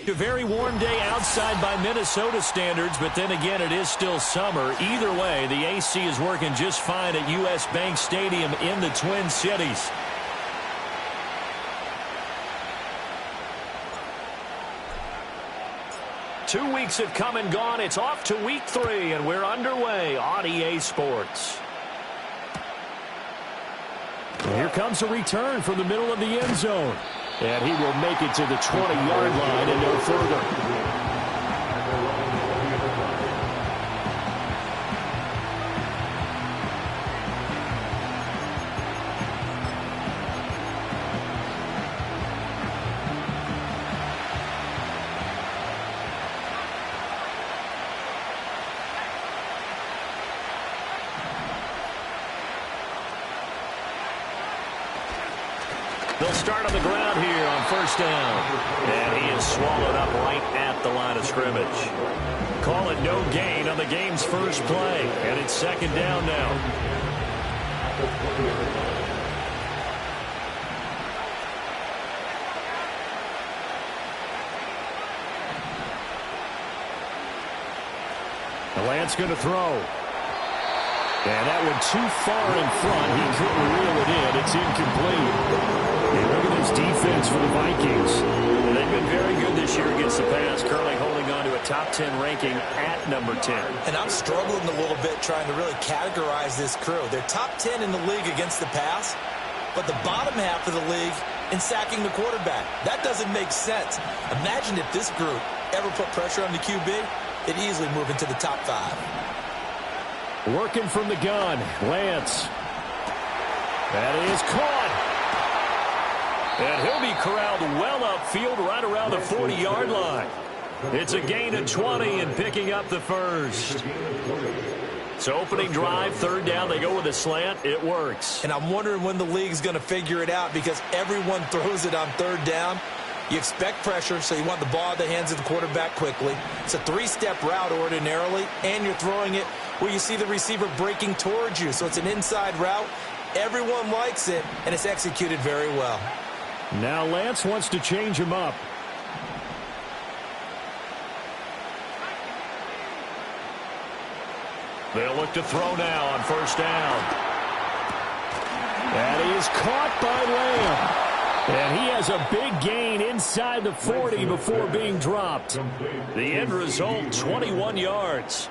A very warm day outside by Minnesota standards, but then again, it is still summer. Either way, the AC is working just fine at U.S. Bank Stadium in the Twin Cities. Two weeks have come and gone. It's off to week 3, and we're underway on EA Sports. Here comes a return from the middle of the end zone. And he will make it to the 20-yard line and no further. They'll start on the ground here on first down. And he is swallowed up right at the line of scrimmage. Call it no gain on the game's first play. And it's second down now. Lance going to throw. And that one too far in front. He couldn't reel it in. It's incomplete. And look at this defense for the Vikings. They've been very good this year against the pass, currently holding on to a top 10 ranking at number 10. And I'm struggling a little bit trying to really categorize this crew. They're top 10 in the league against the pass, but the bottom half of the league in sacking the quarterback. That doesn't make sense. Imagine if this group ever put pressure on the QB, they'd easily move into the top 5. Working from the gun, Lance. That is caught. And he'll be corralled well upfield right around the 40-yard line. It's a gain of 20 and picking up the first. So opening drive, third down, they go with a slant. It works. And I'm wondering when the league's going to figure it out because everyone throws it on third down. You expect pressure, so you want the ball in the hands of the quarterback quickly. It's a 3-step route ordinarily, and you're throwing it where you see the receiver breaking towards you. So it's an inside route. Everyone likes it, and it's executed very well. Now Lance wants to change him up. They'll look to throw now on first down. That is caught by Lamb. And he has a big gain inside the 40 before being dropped. The end result, 21 yards.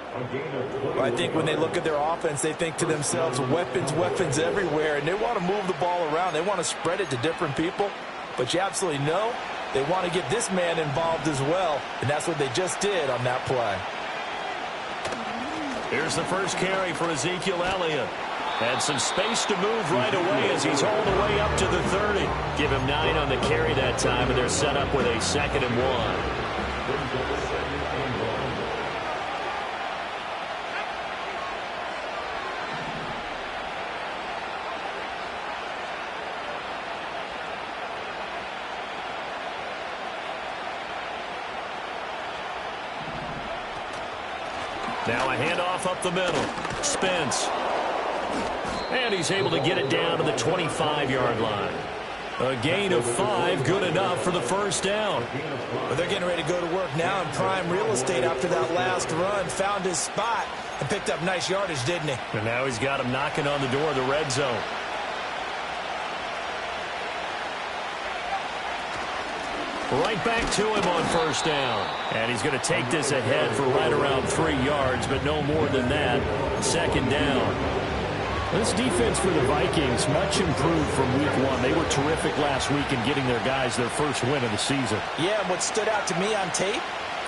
Well, I think when they look at their offense, they think to themselves, weapons, weapons everywhere, and they want to move the ball around. They want to spread it to different people. But you absolutely know they want to get this man involved as well, and that's what they just did on that play. Here's the first carry for Ezekiel Elliott. And some space to move right away as he's all the way up to the 30. Give him 9 on the carry that time, and they're set up with a 2nd and 1. Now a handoff up the middle. Spence. And he's able to get it down to the 25-yard line. A gain of 5, good enough for the first down. Well, they're getting ready to go to work now in prime real estate after that last run. Found his spot and picked up nice yardage, didn't he? And now he's got him knocking on the door of the red zone. Right back to him on first down. And he's going to take this ahead for right around 3 yards, but no more than that. 2nd down. This defense for the Vikings, much improved from week 1. They were terrific last week in getting their guys their first win of the season. Yeah, and what stood out to me on tape,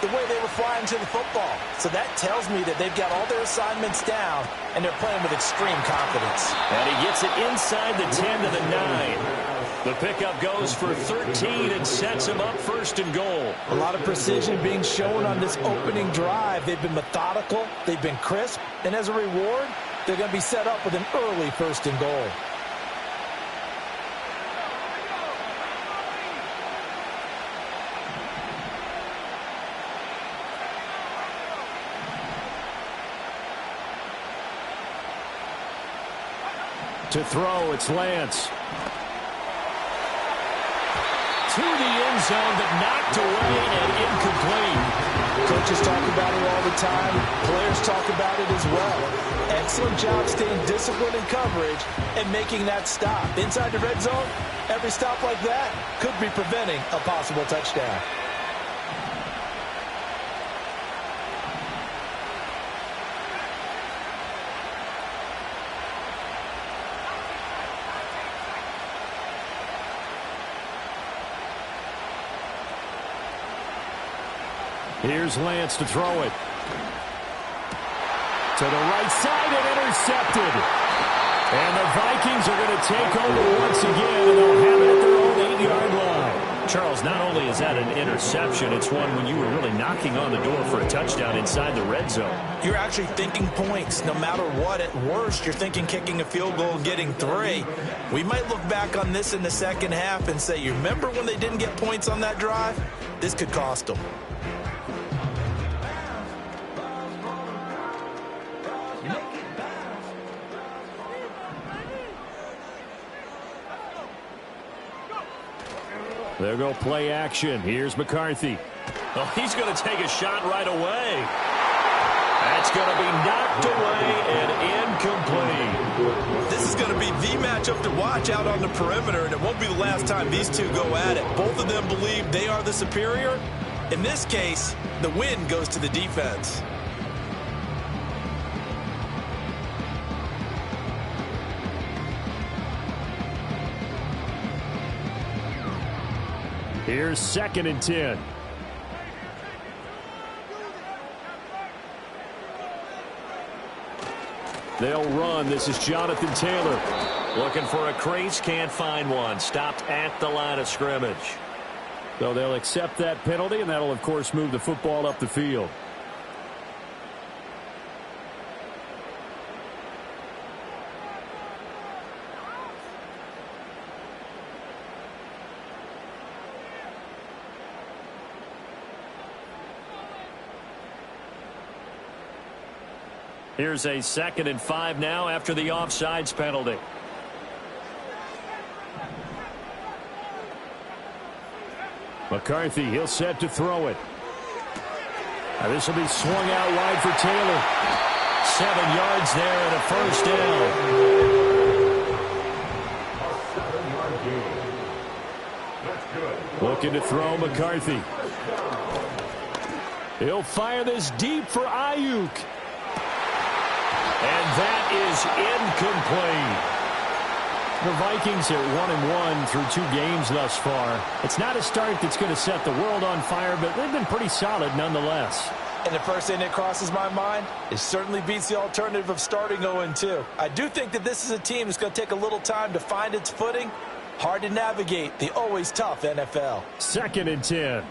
the way they were flying to the football. So that tells me that they've got all their assignments down, and they're playing with extreme confidence. And he gets it inside the 10 to the 9. The pickup goes for 13 and sets him up 1st and goal. A lot of precision being shown on this opening drive. They've been methodical, they've been crisp, and as a reward, they're going to be set up with an early 1st and goal. To throw, it's Lance. to the end zone, but knocked away and incomplete. Coaches talk about it all the time. Players talk about it as well. Excellent job staying disciplined in coverage and making that stop. Inside the red zone, every stop like that could be preventing a possible touchdown. Here's Lance to throw it. To the right side and intercepted. And the Vikings are going to take over once again, and they'll have it at their own 8-yard line. Charles, not only is that an interception, it's one when you were really knocking on the door for a touchdown inside the red zone. You're actually thinking points. No matter what, at worst, you're thinking kicking a field goal, getting 3. We might look back on this in the second half and say, you remember when they didn't get points on that drive? This could cost them. There go play action. Here's McCarthy. Oh, he's going to take a shot right away. That's going to be knocked away and incomplete. This is going to be the matchup to watch out on the perimeter, and it won't be the last time these two go at it. Both of them believe they are the superior. In this case, the win goes to the defense. Here's 2nd and 10. They'll run. This is Jonathan Taylor. Looking for a crease, can't find one. Stopped at the line of scrimmage. So they'll accept that penalty, and that'll, of course, move the football up the field. Here's a 2nd and 5 now after the offsides penalty. McCarthy, he'll set to throw it. Now this will be swung out wide for Taylor. 7 yards there and a first down. Looking to throw McCarthy. He'll fire this deep for Ayuk. And that is incomplete. The Vikings are 1-1 through 2 games thus far. It's not a start that's going to set the world on fire, but they've been pretty solid nonetheless. And the first thing that crosses my mind, it certainly beats the alternative of starting 0-2. I do think that this is a team that's going to take a little time to find its footing. Hard to navigate the always tough NFL. 2nd and 10.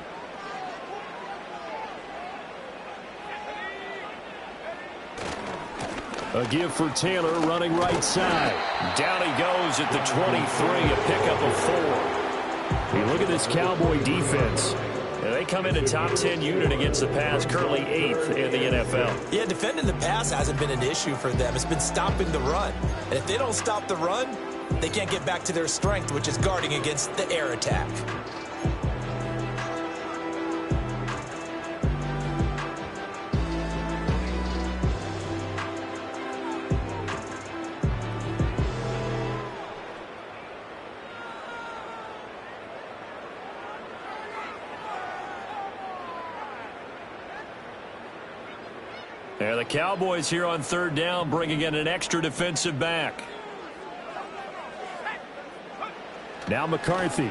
A give for Taylor running right side. Down he goes at the 23, a pickup of 4. You look at this Cowboy defense. They come in a top 10 unit against the pass, currently 8th in the NFL. Yeah, defending the pass hasn't been an issue for them. It's been stopping the run. And if they don't stop the run, they can't get back to their strength, which is guarding against the air attack. And the Cowboys here on 3rd down, bringing in an extra defensive back. Now McCarthy.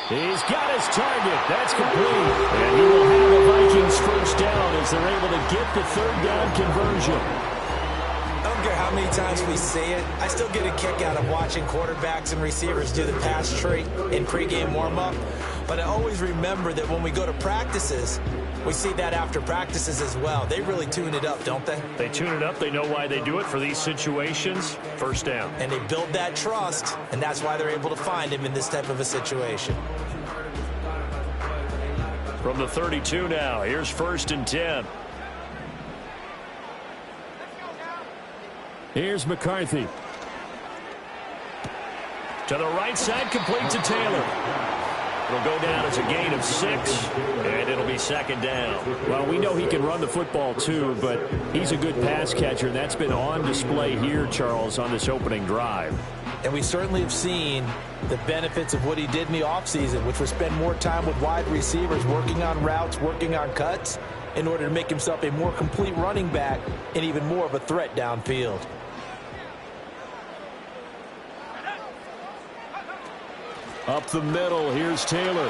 He's got his target. That's complete. And he will have a Vikings first down as they're able to get the 3rd down conversion. I don't care how many times we see it. I still get a kick out of watching quarterbacks and receivers do the pass tree in pregame warm-up. But I always remember that when we go to practices, we see that after practices as well. They really tune it up, don't they? They tune it up. They know why they do it for these situations. First down. And they build that trust, and that's why they're able to find him in this type of a situation. From the 32 now, here's 1st and 10. Here's McCarthy. To the right side, complete to Taylor. It'll go down as a gain of 6, and it'll be second down. Well, we know he can run the football too, but he's a good pass catcher, and that's been on display here, Charles, on this opening drive. And we certainly have seen the benefits of what he did in the offseason, which was spend more time with wide receivers, working on routes, working on cuts, in order to make himself a more complete running back and even more of a threat downfield. Up the middle, here's Taylor.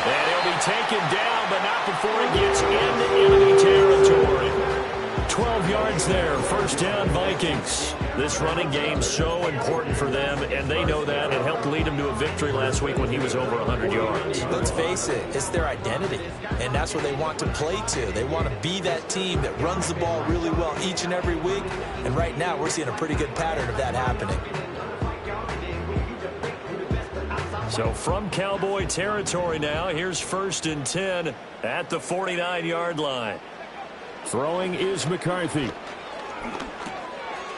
And he'll be taken down, but not before he gets into enemy territory. 12 yards there, first down Vikings. This running game's so important for them, and they know that. It helped lead them to a victory last week when he was over 100 yards. Let's face it, it's their identity, and that's what they want to play to. They want to be that team that runs the ball really well each and every week, and right now we're seeing a pretty good pattern of that happening. So from Cowboy territory now, here's 1st and 10 at the 49-yard line. Throwing is McCarthy.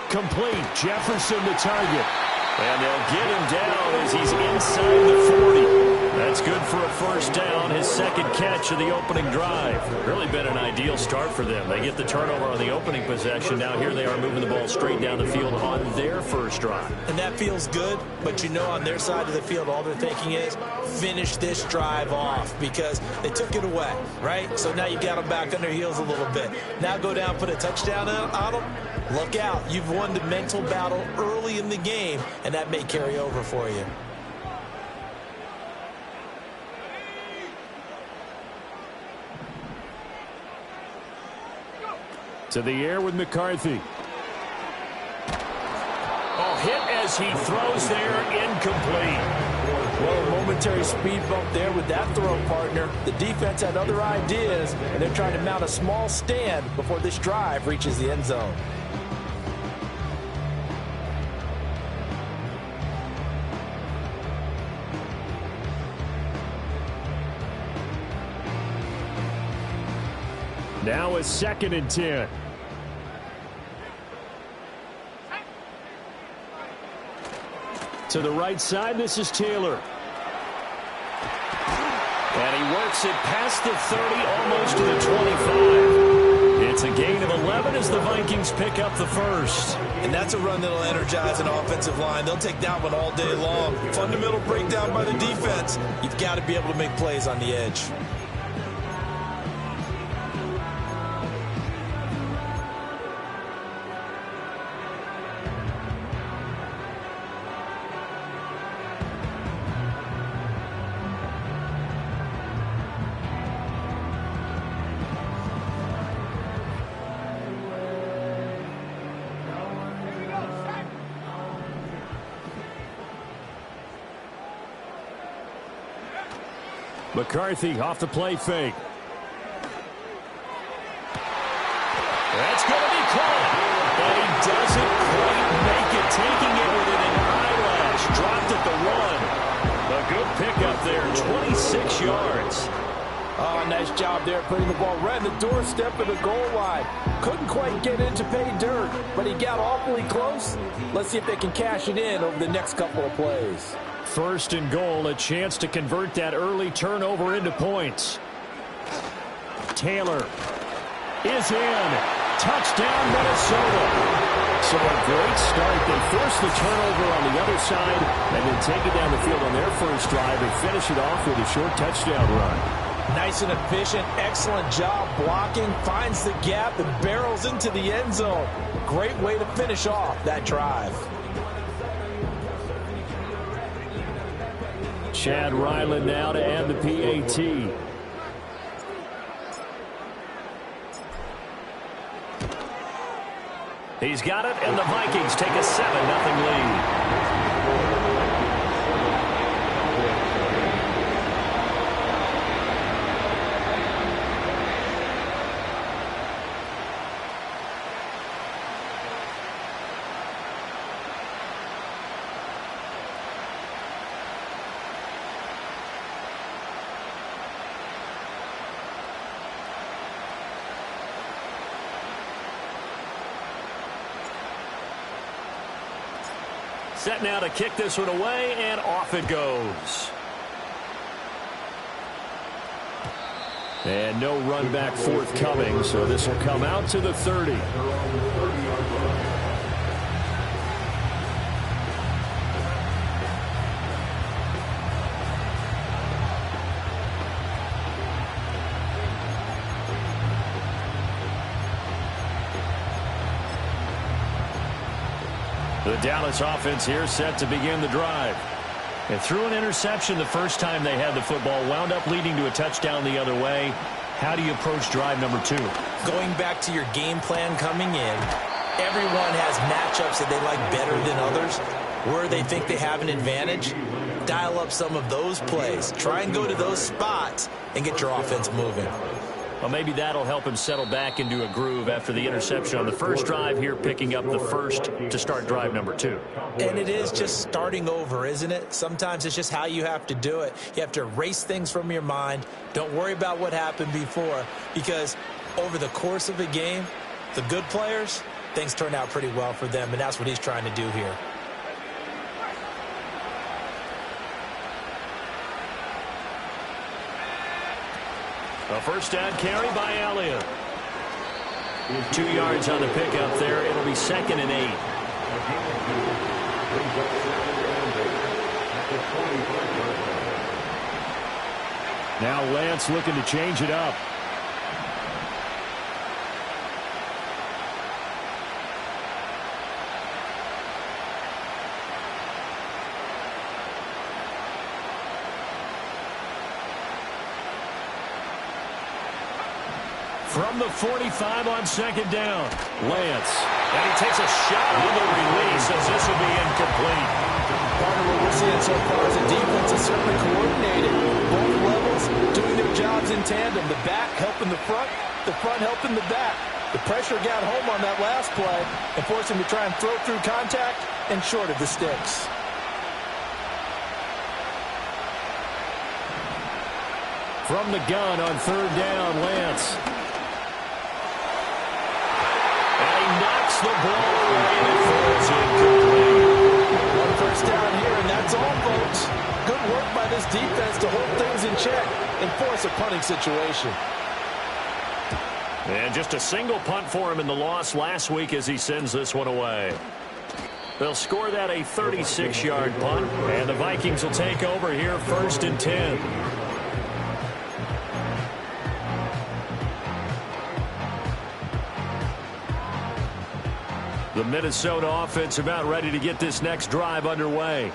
Complete. Jefferson the target. And they'll get him down as he's inside the 40. That's good for a first down, his second catch of the opening drive. Really been an ideal start for them. They get the turnover on the opening possession. Now here they are moving the ball straight down the field on their first drive. And that feels good, but you know on their side of the field all they're thinking is finish this drive off because they took it away, right? So now you got them back on their heels a little bit. Now go down, put a touchdown on them. Look out. You've won the mental battle early in the game, and that may carry over for you. To the air with McCarthy. Oh, hit as he throws there, incomplete. Well, a momentary speed bump there with that throw, partner. The defense had other ideas, and they're trying to mount a small stand before this drive reaches the end zone. Now a 2nd and 10. To the right side, this is Taylor. And he works it past the 30, almost to the 25. It's a gain of 11 as the Vikings pick up the first. And that's a run that'll energize an offensive line. They'll take that one all day long. Fundamental breakdown by the defense. You've got to be able to make plays on the edge. McCarthy off the play fake. That's going to be caught. And he doesn't quite make it, taking it within an eyelash. Dropped at the 1. A good pickup there, 26 yards. Oh, nice job there putting the ball right in the doorstep of the goal line. Couldn't quite get in to pay dirt, but he got awfully close. Let's see if they can cash it in over the next couple of plays. 1st and goal, a chance to convert that early turnover into points. Taylor is in. Touchdown, Minnesota. So a great start. They force the turnover on the other side and then take it down the field on their first drive and finish it off with a short touchdown run. Nice and efficient, excellent job blocking, finds the gap and barrels into the end zone. Great way to finish off that drive. Chad Ryland now to add the PAT. He's got it, and the Vikings take a 7-0 lead. Set now to kick this one away, and off it goes. And no run back forthcoming, so this will come out to the 30. The Dallas offense here set to begin the drive. And threw an interception the first time they had the football, wound up leading to a touchdown the other way. How do you approach drive number 2? Going back to your game plan coming in, everyone has matchups that they like better than others. Where they think they have an advantage, dial up some of those plays. Try and go to those spots and get your offense moving. Well, maybe that'll help him settle back into a groove after the interception on the first drive here, picking up the first to start drive number 2. And it is just starting over, isn't it? Sometimes it's just how you have to do it. You have to erase things from your mind. Don't worry about what happened before, because over the course of a game, the good players, things turn out pretty well for them, and that's what he's trying to do here. A first down carry by Elliott. 2 yards on the pickup there. It'll be 2nd and 8. Now Lance looking to change it up. From the 45 on 2nd down, Lance. And he takes a shot on the release as this will be incomplete. Part of what we're seeing so far is the defense is certainly coordinated. Both levels doing their jobs in tandem. The back helping the front helping the back. The pressure got home on that last play and forced him to try and throw through contact and short of the sticks. From the gun on 3rd down, Lance. Knocks the ball away and it falls incomplete. One first down here, and that's all, folks. Good work by this defense to hold things in check and force a punting situation. And just a single punt for him in the loss last week as he sends this one away. They'll score that a 36-yard punt, and the Vikings will take over here 1st and 10. The Minnesota offense about ready to get this next drive underway.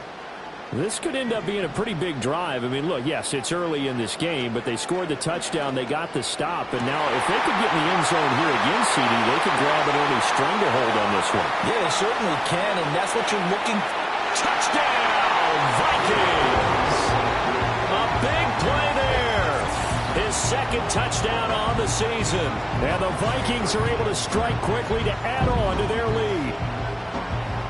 This could end up being a pretty big drive. I mean, look, yes, it's early in this game, but they scored the touchdown, they got the stop, and now if they could get in the end zone here again, CD, they could grab an early stranglehold on this one. Yeah, they certainly can, and that's what you're looking. Touchdown, Vikings! A big play there. His 2nd touchdown on the season. And the Vikings are able to strike quickly to add on to their lead.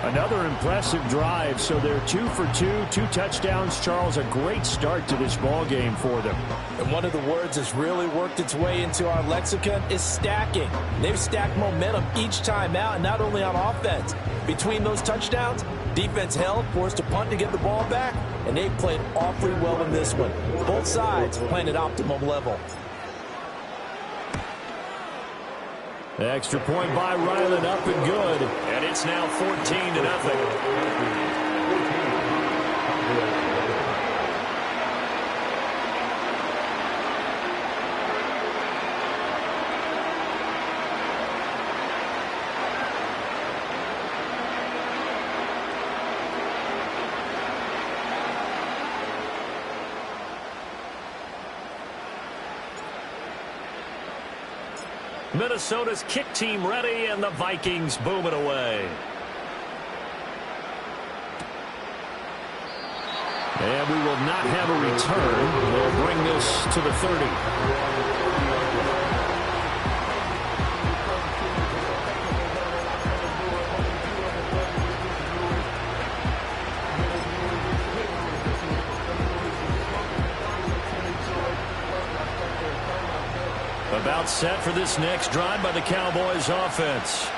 Another impressive drive, so they're 2 for 2, 2 touchdowns. Charles, a great start to this ball game for them. And one of the words that's really worked its way into our lexicon is stacking. They've stacked momentum each time out, and not only on offense. Between those touchdowns, defense held, forced a punt to get the ball back, and they played awfully well in this one. Both sides playing at optimum level. Extra point by Ryland, up and good. And it's now 14-0. Minnesota's kick team ready, and the Vikings boom it away. And we will not have a return. They'll bring this to the 30. About set for this next drive by the Cowboys offense.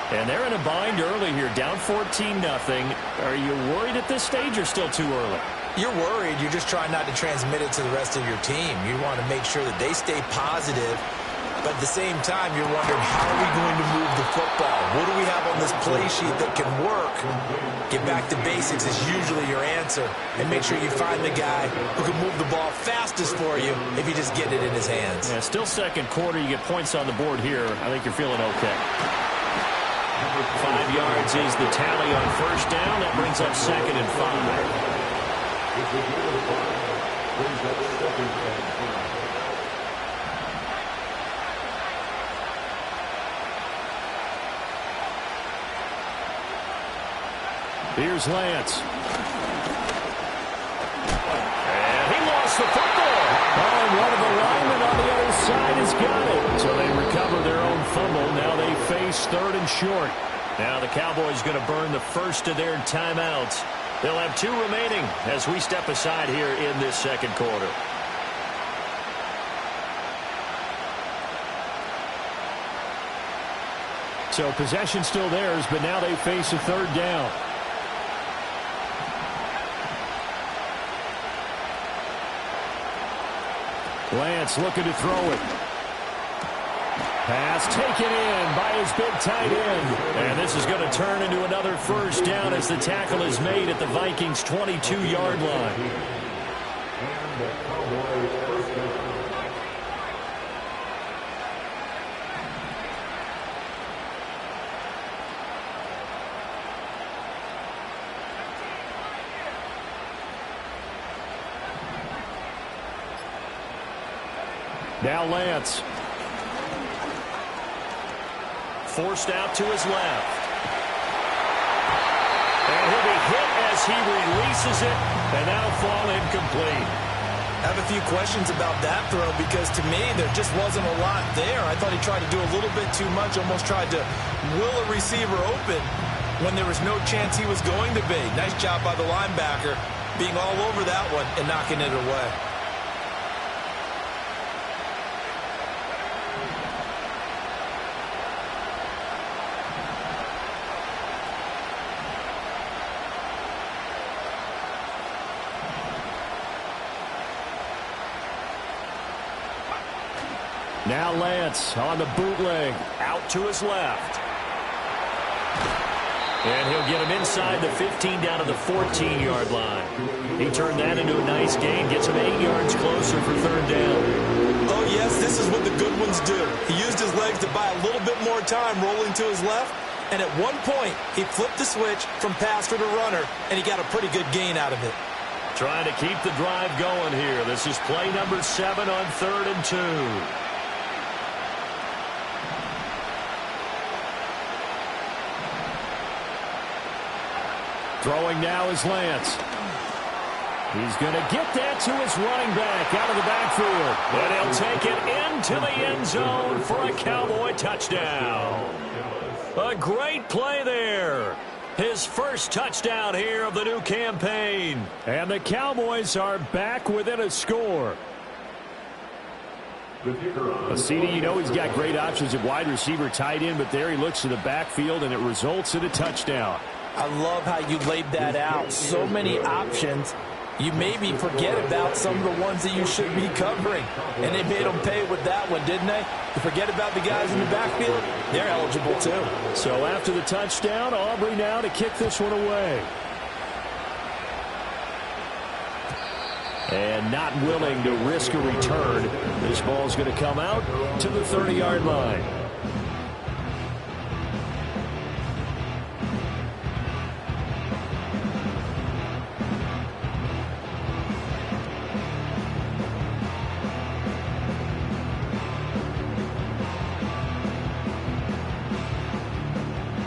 And they're in a bind early here, down 14-0. Are you worried at this stage or still too early? You're worried. You're just trying not to transmit it to the rest of your team. You want to make sure that they stay positive. But at the same time, you're wondering, how are we going to move the football? What do we have on this play sheet that can work? Get back to basics is usually your answer. And make sure you find the guy who can move the ball fastest for you if you just get it in his hands. Yeah, still second quarter. You get points on the board here. I think you're feeling okay. 5 yards is the tally on first down. That brings up 2nd and 5. Here's Lance. And he lost the football. Oh, and one of the linemen on the other side has got it. So they recover their own fumble. Now they face 3rd and short. Now the Cowboys going to burn the first of their timeouts. They'll have 2 remaining as we step aside here in this second quarter. So possession still theirs, but now they face a 3rd down. Lance looking to throw it. Pass taken in by his big tight end. And this is going to turn into another first down as the tackle is made at the Vikings' 22-yard line. Now Lance. Forced out to his left. And he'll be hit as he releases it, and that'll fall incomplete. I have a few questions about that throw because to me there just wasn't a lot there. I thought he tried to do a little bit too much, almost tried to will a receiver open when there was no chance he was going to be. Nice job by the linebacker being all over that one and knocking it away. Now Lance on the bootleg, out to his left. And he'll get him inside the 15 down to the 14-yard line. He turned that into a nice gain, gets him 8 yards closer for 3rd down. Oh, yes, this is what the good ones do. He used his legs to buy a little bit more time rolling to his left, and at one point he flipped the switch from passer to runner, and he got a pretty good gain out of it. Trying to keep the drive going here. This is play number 7 on 3rd and 2. Throwing now is Lance. He's going to get that to his running back out of the backfield. And he'll take it into the end zone for a Cowboy touchdown. A great play there. His first touchdown here of the new campaign. And the Cowboys are back within a score. CD, you know he's got great options at wide receiver, tight end, but there he looks to the backfield, and it results in a touchdown. I love how you laid that out. So many options. You maybe forget about some of the ones that you should be covering. And they made them pay with that one, didn't they? You forget about the guys in the backfield, they're eligible too. So after the touchdown, Aubrey now to kick this one away. And not willing to risk a return. This ball's going to come out to the 30-yard line.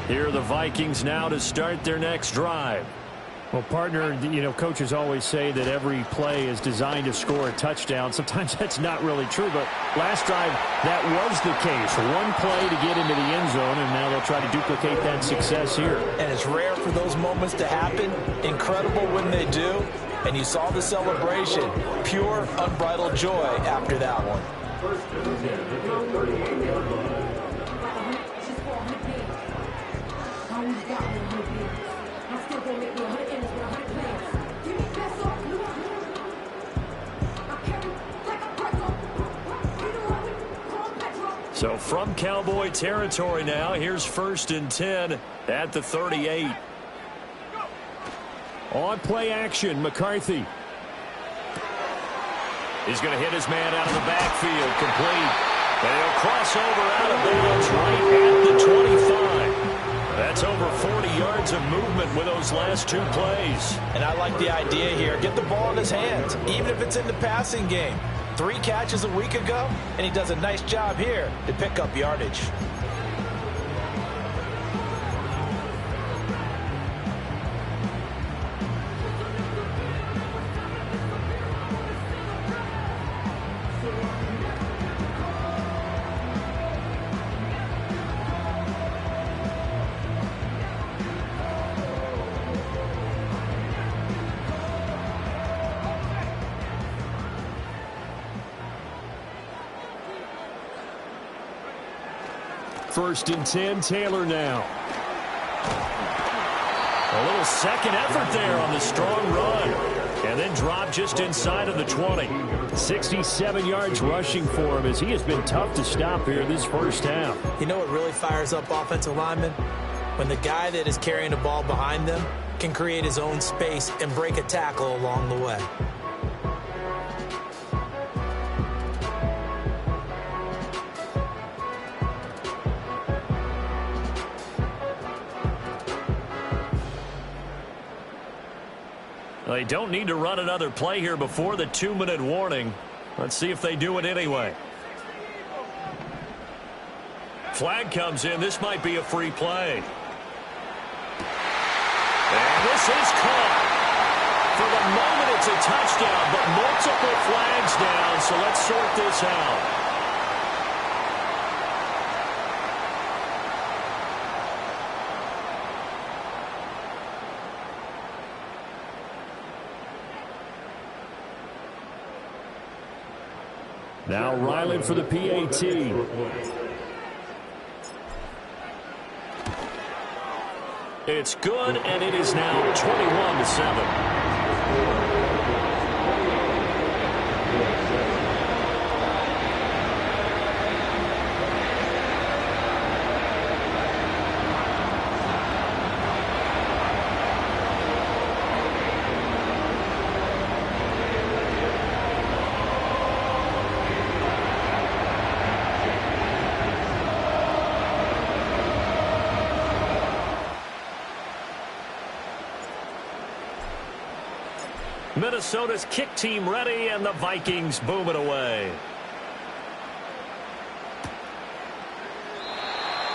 Here are the Vikings now to start their next drive. Well, partner, you know, coaches always say that every play is designed to score a touchdown. Sometimes that's not really true, but last drive, that was the case. One play to get into the end zone, and now they'll try to duplicate that success here. And it's rare for those moments to happen. Incredible when they do. And you saw the celebration. Pure, unbridled joy after that one. So from Cowboy territory now, here's 1st and 10 at the 38. On play action, McCarthy. He's going to hit his man out of the backfield, complete. And he'll cross over out of bounds right at the 25. That's over 40 yards of movement with those last 2 plays. And I like the idea here. Get the ball in his hands, even if it's in the passing game. 3 catches a week ago, and he does a nice job here to pick up yardage. First and 10, Taylor now. A little second effort there on the strong run. And then drop just inside of the 20. 67 yards rushing for him as he has been tough to stop here this first half. You know what really fires up offensive linemen? When the guy that is carrying the ball behind them can create his own space and break a tackle along the way. They don't need to run another play here before the 2-minute warning. Let's see if they do it anyway. Flag comes in. This might be a free play. And this is caught. For the moment, it's a touchdown, but multiple flags down, so let's sort this out. Now Ryland for the PAT. It's good, and it is now 21-7. Minnesota's kick team ready, and the Vikings boom it away.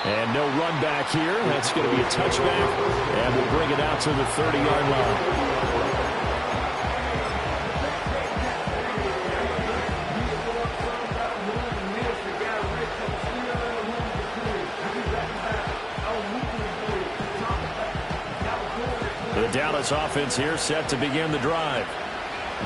And no run back here. That's going to be a touchback, and we'll bring it out to the 30-yard line. The Dallas offense here set to begin the drive.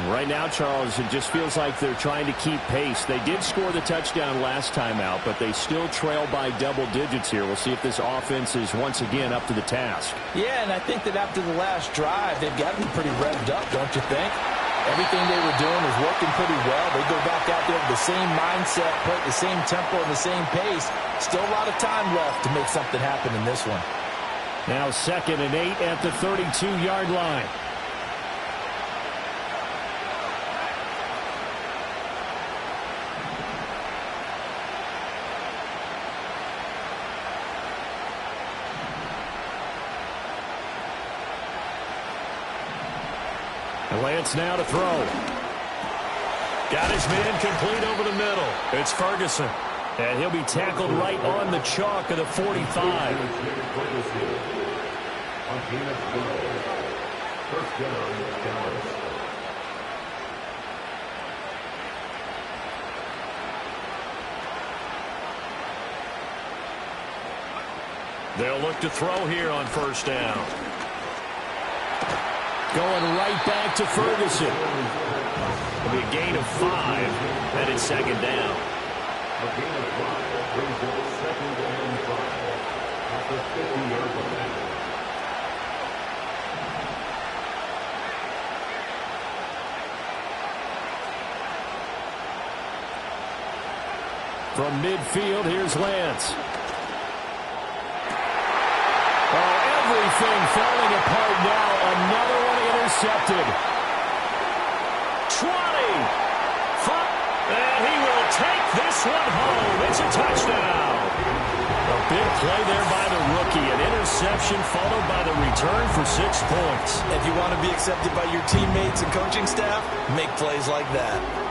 Right now, Charles, it just feels like they're trying to keep pace. They did score the touchdown last time out, but they still trail by double digits here. We'll see if this offense is once again up to the task. Yeah, and I think that after the last drive, they've got to be pretty revved up, don't you think? Everything they were doing was working pretty well. They go back out there with the same mindset, play at the same tempo and the same pace. Still a lot of time left to make something happen in this one. Now 2nd and 8 at the 32-yard line. Lance now to throw. Got his man complete over the middle. It's Ferguson. And he'll be tackled right on the chalk of the 45. They'll look to throw here on 1st down. Going right back to Ferguson. It'll be a gain of 5, and it's 2nd down. A gain of 5 brings up 2nd and 5 at the 50-yard line. From midfield, here's Lance. Oh, everything falling apart now. Another one intercepted. 20. And he will take this one home. It's a touchdown. A big play there by the rookie. An interception followed by the return for 6 points. If you want to be accepted by your teammates and coaching staff, make plays like that.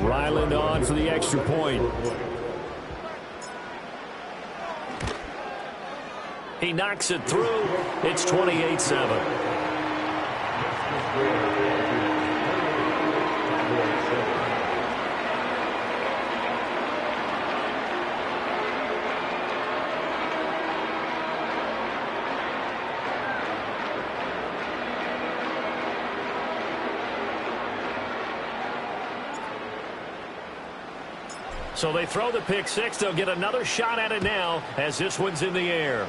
Ryland on for the extra point. He knocks it through. It's 28-7. So they throw the pick six. They'll get another shot at it now as this one's in the air.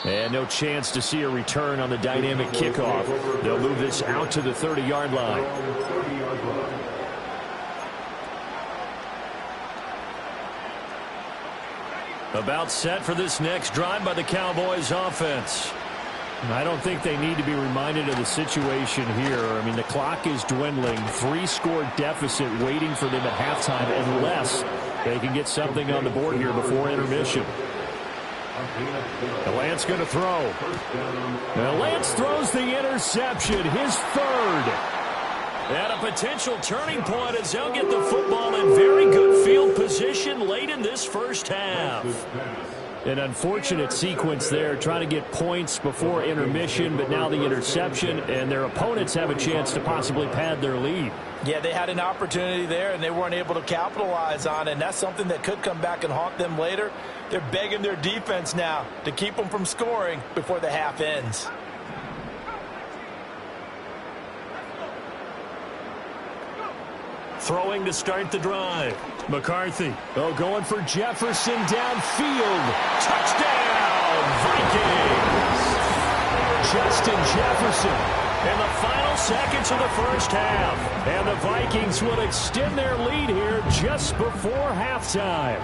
And no chance to see a return on the dynamic kickoff. They'll move this out to the 30-yard line. About set for this next drive by the Cowboys offense. I don't think they need to be reminded of the situation here. I mean, the clock is dwindling. 3-score deficit waiting for them at halftime unless they can get something on the board here before intermission. And Lance going to throw. Now Lance throws the interception, his third. And a potential turning point as they'll get the football in very good field position late in this first half. An unfortunate sequence there, trying to get points before intermission, but now the interception, and their opponents have a chance to possibly pad their lead. Yeah, they had an opportunity there, and they weren't able to capitalize on it, and that's something that could come back and haunt them later. They're begging their defense now to keep them from scoring before the half ends. Throwing to start the drive. McCarthy. Oh, going for Jefferson downfield. Touchdown, Vikings. Justin Jefferson in the final seconds of the first half. And the Vikings will extend their lead here just before halftime.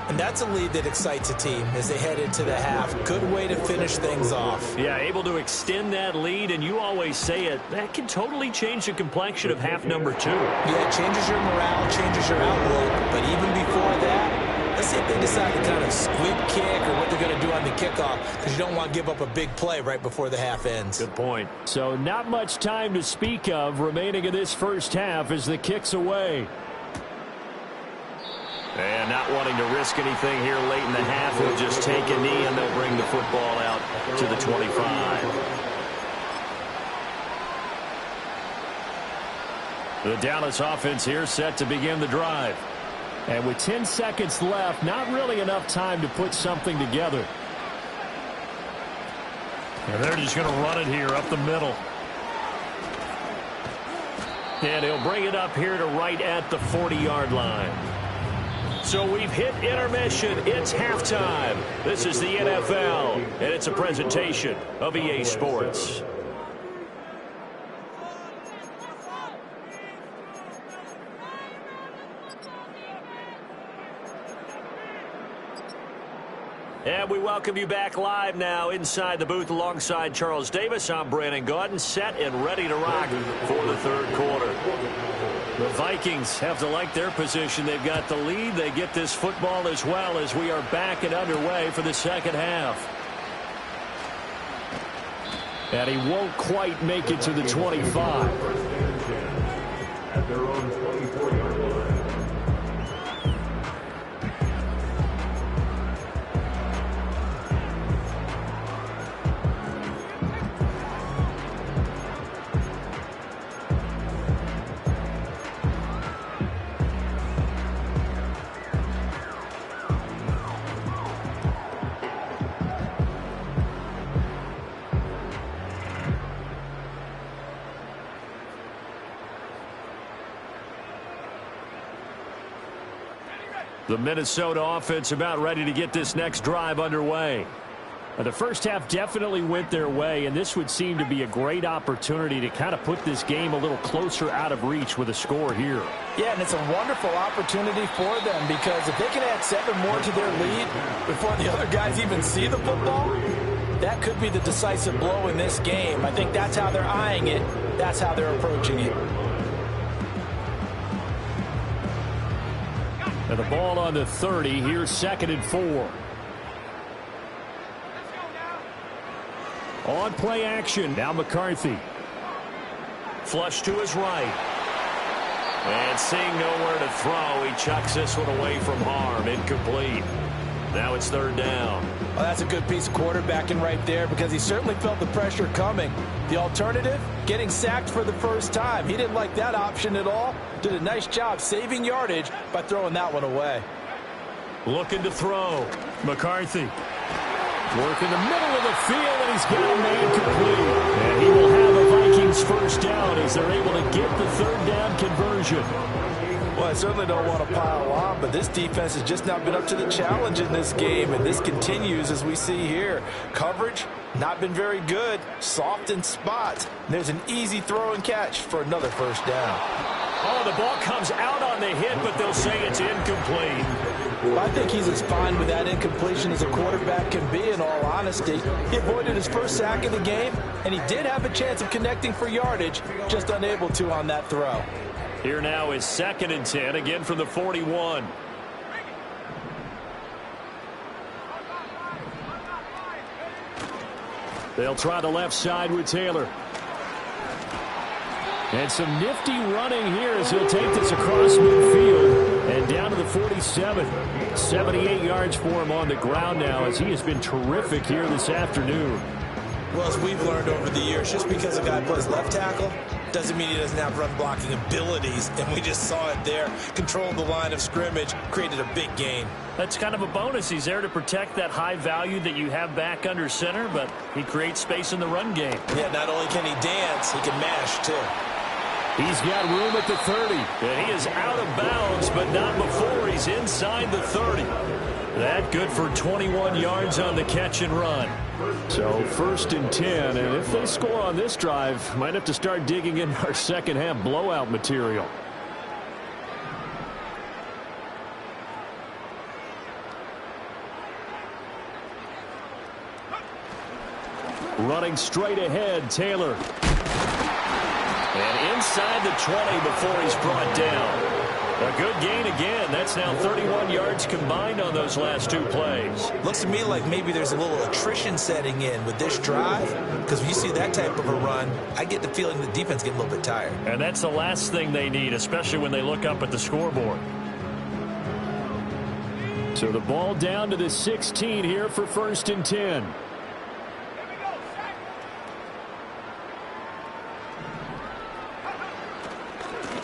And that's a lead that excites a team as they head into the half. Good way to finish things off. Yeah, able to extend that lead, and you always say it, that can totally change the complexion of half number 2. Yeah, it changes your morale, changes your outlook. But even before that, let's see if they decide to kind of squib kick or what they're going to do on the kickoff, because you don't want to give up a big play right before the half ends. Good point. So not much time to speak of remaining in this first half as the kick's away. And not wanting to risk anything here late in the half, he'll just take a knee and they'll bring the football out to the 25. The Dallas offense here set to begin the drive. And with 10 seconds left, not really enough time to put something together. And they're just going to run it here up the middle. And he'll bring it up here to right at the 40-yard line. So we've hit intermission. It's halftime. This is the NFL, and it's a presentation of EA Sports. And we welcome you back live now inside the booth alongside Charles Davis. I'm Brandon Gaudin, set and ready to rock for the third quarter. The Vikings have to like their position. They've got the lead. They get this football as well as we are back and underway for the second half. And he won't quite make it to the 25. At their own 24-yard line. The Minnesota offense about ready to get this next drive underway. Now, the first half definitely went their way, and this would seem to be a great opportunity to kind of put this game a little closer out of reach with a score here. Yeah, and it's a wonderful opportunity for them because if they can add 7 more to their lead before the other guys even see the football, that could be the decisive blow in this game. I think that's how they're eyeing it. That's how they're approaching it. And the ball on the 30. Here's 2nd and 4. On play action. Now McCarthy. Flush to his right. And seeing nowhere to throw, he chucks this one away from harm. Incomplete. Now it's 3rd down. Well, that's a good piece of quarterbacking right there because he certainly felt the pressure coming. The alternative, getting sacked for the first time. He didn't like that option at all. Did a nice job saving yardage by throwing that one away. Looking to throw. McCarthy. Work in the middle of the field, and he's got a man complete. And he will have a Vikings first down as they're able to get the 3rd down conversion. Well, I certainly don't want to pile on, but this defense has just not been up to the challenge in this game, and this continues as we see here. Coverage, not been very good. Soft in spots. And there's an easy throw and catch for another first down. Oh, the ball comes out on the hit, but they'll say it's incomplete. Well, I think he's as fine with that incompletion as a quarterback can be, in all honesty. He avoided his first sack of the game, and he did have a chance of connecting for yardage, just unable to on that throw. Here now is 2nd and 10, again from the 41. They'll try the left side with Taylor. And some nifty running here as he'll take this across midfield and down to the 47. 78 yards for him on the ground now as he has been terrific here this afternoon. Well, as we've learned over the years, just because a guy plays left tackle doesn't mean he doesn't have run blocking abilities, and we just saw it there. Controlled the line of scrimmage, created a big gain. That's kind of a bonus. He's there to protect that high value that you have back under center, but he creates space in the run game. Yeah, not only can he dance, he can mash, too. He's got room at the 30. And he is out of bounds, but not before he's inside the 30. That good for 21 yards on the catch and run. So 1st and 10, and if they score on this drive, might have to start digging in our second half blowout material. Running straight ahead, Taylor. And inside the 20 before he's brought down. A good gain again. That's now 31 yards combined on those last 2 plays. Looks to me like maybe there's a little attrition setting in with this drive, because when you see that type of a run, I get the feeling the defense getting a little bit tired. And that's the last thing they need, especially when they look up at the scoreboard. So the ball down to the 16 here for 1st and 10.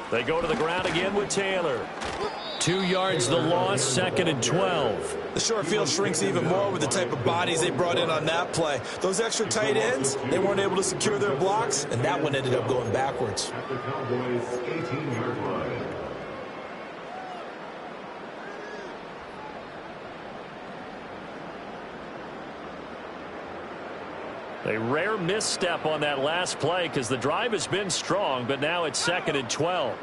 They go to the ground again with Taylor. 2 yards the loss, 2nd and 12. The short field shrinks even more with the type of bodies they brought in on that play. Those extra tight ends, they weren't able to secure their blocks, and that one ended up going backwards. At the Cowboys' 18-yard line. A rare misstep on that last play because the drive has been strong, but now it's 2nd and 12.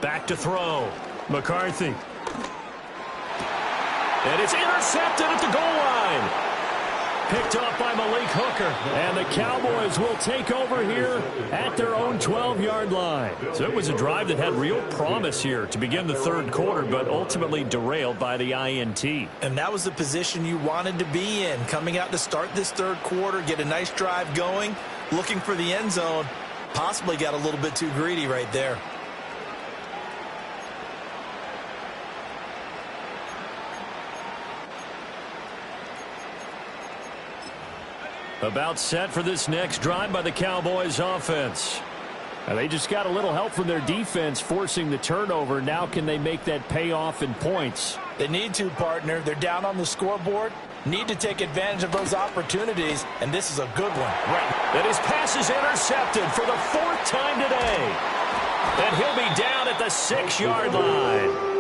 Back to throw. McCarthy. And it's intercepted at the goal line. Picked off by Malik Hooker. And the Cowboys will take over here at their own 12-yard line. So it was a drive that had real promise here to begin the 3rd quarter, but ultimately derailed by the INT. And that was the position you wanted to be in, coming out to start this 3rd quarter, get a nice drive going, looking for the end zone. Possibly got a little bit too greedy right there. About set for this next drive by the Cowboys offense. And they just got a little help from their defense forcing the turnover. Now can they make that pay off in points? They need to, partner. They're down on the scoreboard. Need to take advantage of those opportunities, and this is a good one. Right. And his pass is intercepted for the 4th time today. And he'll be down at the 6-yard line.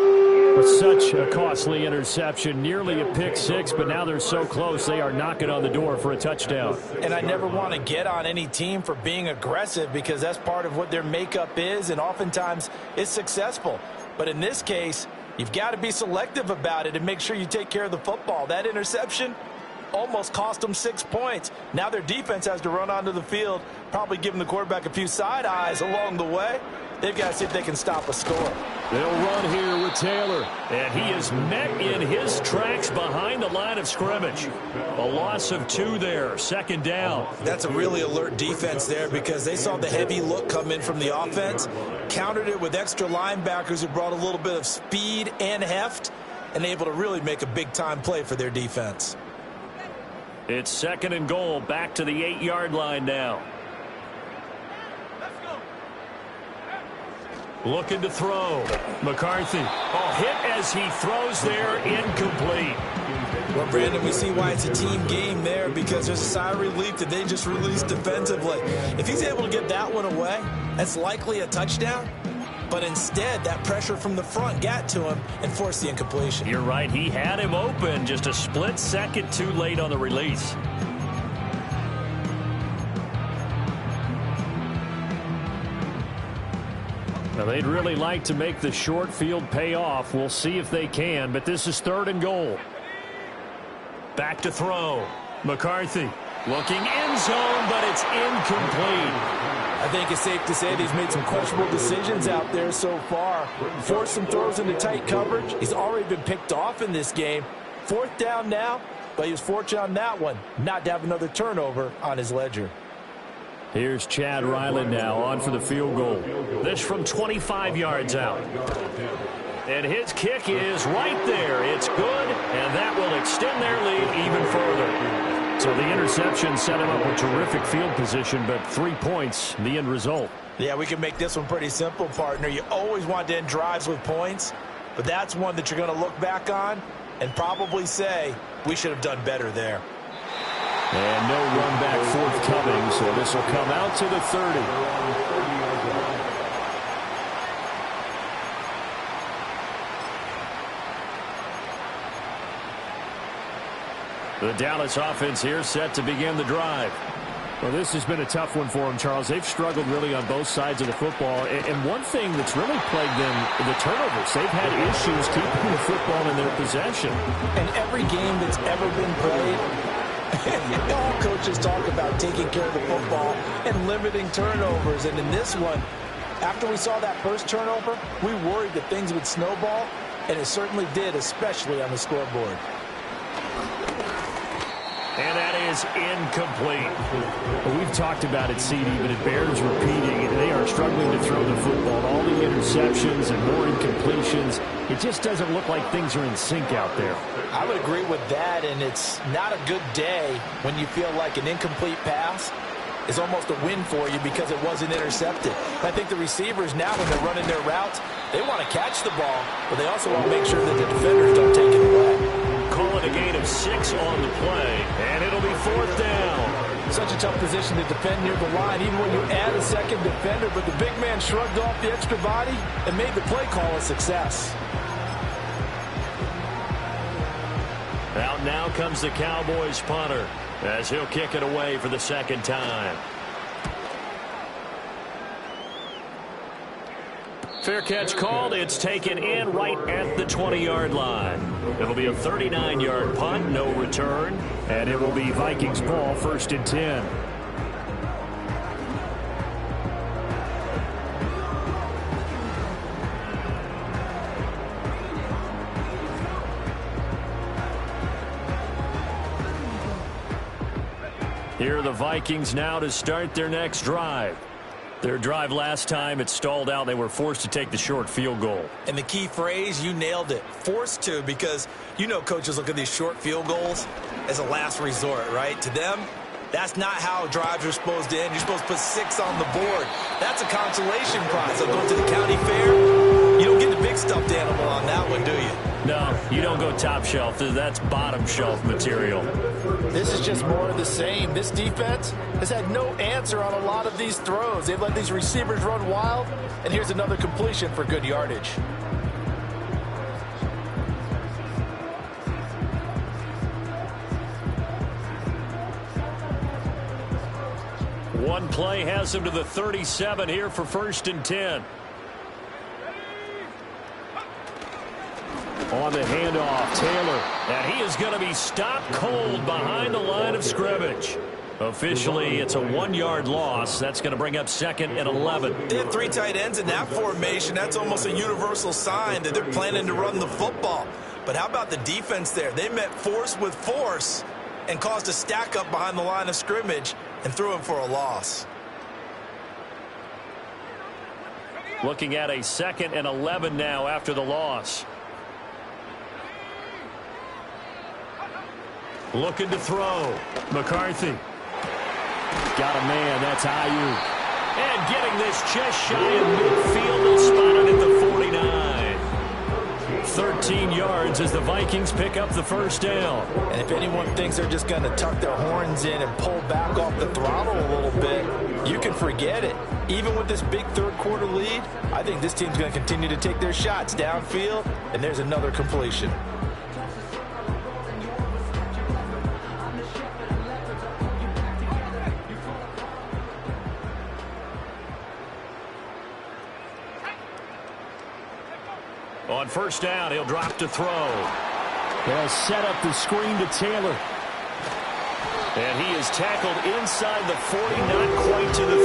Such a costly interception, nearly a pick six, but now they're so close they are knocking on the door for a touchdown. And I never want to get on any team for being aggressive because that's part of what their makeup is, and oftentimes it's successful. But in this case, you've got to be selective about it and make sure you take care of the football. That interception almost cost them 6 points. Now their defense has to run onto the field, probably giving the quarterback a few side eyes along the way. They've got to see if they can stop a score. They'll run here with Taylor. And he is met in his tracks behind the line of scrimmage. A loss of 2 there, 2nd down. That's a really alert defense there because they saw the heavy look come in from the offense, countered it with extra linebackers who brought a little bit of speed and heft, and able to really make a big-time play for their defense. It's 2nd and goal, back to the 8-yard line now. Looking to throw. McCarthy. Hit as he throws there, incomplete. Well, Brandon, we see why it's a team game there because there's a sigh of relief that they just released defensively. If he's able to get that one away, that's likely a touchdown. But instead, that pressure from the front got to him and forced the incompletion. You're right. He had him open, just a split second too late on the release. Now, they'd really like to make the short field pay off. We'll see if they can, but this is 3rd and goal. Back to throw. McCarthy looking end zone, but it's incomplete. I think it's safe to say that he's made some questionable decisions out there so far. Forced some throws into tight coverage. He's already been picked off in this game. 4th down now, but he was fortunate on that one not to have another turnover on his ledger. Here's Chad Ryland now on for the field goal. This from 25 yards out. And his kick is right there. It's good, and that will extend their lead even further. So the interception set him up with terrific field position, but 3 points, the end result. Yeah, we can make this one pretty simple, partner. You always want to end drives with points, but that's one that you're going to look back on and probably say, we should have done better there. And no run back forthcoming, so this will come out to the 30. The Dallas offense here set to begin the drive. Well, this has been a tough one for them, Charles. They've struggled really on both sides of the football. And one thing that's really plagued them, the turnovers. They've had issues keeping the football in their possession. And every game that's ever been played, all coaches talk about taking care of the football and limiting turnovers. And in this one, after we saw that first turnover, we worried that things would snowball, and it certainly did, especially on the scoreboard. And that is incomplete. Well, we've talked about it, CD, but it bears repeating. They are struggling to throw the football. All the interceptions and more incompletions. It just doesn't look like things are in sync out there. I would agree with that, and it's not a good day when you feel like an incomplete pass is almost a win for you because it wasn't intercepted. I think the receivers now, when they're running their routes, they want to catch the ball, but they also want to make sure that the defenders don't take it away. Call it a gain of 6 on the play, and it'll be 4th down. Such a tough position to defend near the line, even when you add a second defender, but the big man shrugged off the extra body and made the play call a success. Out now comes the Cowboys punter as he'll kick it away for the 2nd time. Fair catch called. It's taken in right at the 20-yard line. It'll be a 39-yard punt, no return. And it will be Vikings ball, 1st and 10. Here are the Vikings now to start their next drive. Their drive last time, it stalled out. They were forced to take the short field goal. And the key phrase, you nailed it, forced to, because you know coaches look at these short field goals as a last resort, right? To them, that's not how drives are supposed to end. You're supposed to put 6 on the board. That's a consolation prize. They'll go to the county fair. You don't get the big stuffed animal on that one, do you? No, you don't go top shelf. That's bottom shelf material. This is just more of the same. This defense has had no answer on a lot of these throws. They've let these receivers run wild, and here's another completion for good yardage. One play has him to the 37 here for 1st and 10. On the handoff, Taylor. And he is going to be stopped cold behind the line of scrimmage. Officially, it's a 1-yard loss. That's going to bring up 2nd and 11. They have 3 tight ends in that formation. That's almost a universal sign that they're planning to run the football. But how about the defense there? They met force with force and caused a stack up behind the line of scrimmage and threw him for a loss. Looking at a 2nd and 11 now after the loss. Looking to throw. McCarthy. Got a man. That's Ayuk. And getting this just shy of midfield. They'll spot it at the 49. 13 yards as the Vikings pick up the 1st down. And if anyone thinks they're just going to tuck their horns in and pull back off the throttle a little bit, you can forget it. Even with this big 3rd quarter lead, I think this team's going to continue to take their shots downfield, and there's another completion. On 1st down, he'll drop to throw. They'll set up the screen to Taylor. And he is tackled inside the 40, not quite to the